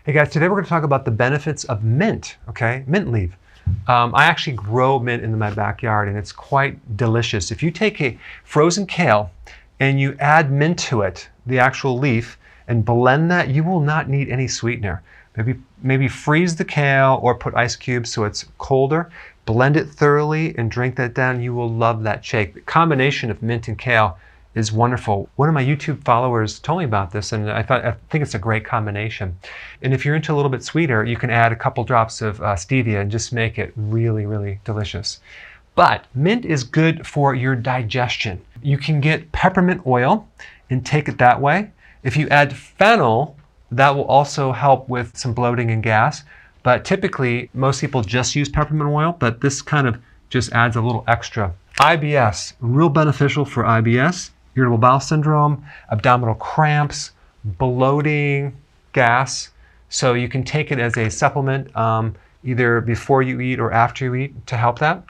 Hey guys, today we're going to talk about the benefits of mint, okay? Mint leaf. I actually grow mint in my backyard and it's quite delicious. If you take a frozen kale and you add mint to it, the actual leaf, and blend that, you will not need any sweetener. Maybe freeze the kale or put ice cubes so it's colder. Blend it thoroughly and drink that down. You will love that shake. The combination of mint and kale is wonderful. One of my YouTube followers told me about this and I think it's a great combination. And if you're into a little bit sweeter, you can add a couple drops of stevia and just make it really, really delicious. But mint is good for your digestion. You can get peppermint oil and take it that way. If you add fennel, that will also help with some bloating and gas. But typically, most people just use peppermint oil, but this kind of just adds a little extra. IBS, real beneficial for IBS, irritable bowel syndrome, abdominal cramps, bloating, gas. So you can take it as a supplement either before you eat or after you eat to help that.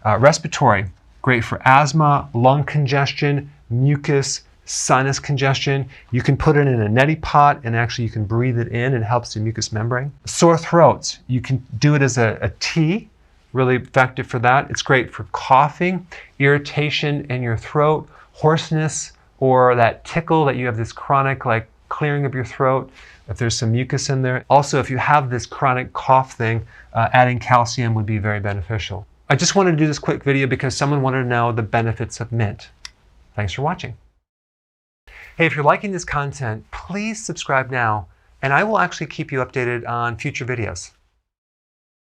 Respiratory, great for asthma, lung congestion, mucus, sinus congestion. You can put it in a neti pot and actually you can breathe it in and it helps the mucous membrane. Sore throats, you can do it as a tea, really effective for that. It's great for coughing, irritation in your throat, hoarseness, or that tickle that you have this chronic like clearing of your throat, if there's some mucus in there. Also, if you have this chronic cough thing, adding calcium would be very beneficial. I just wanted to do this quick video because someone wanted to know the benefits of mint. Thanks for watching. Hey, if you're liking this content, please subscribe now, and I will actually keep you updated on future videos.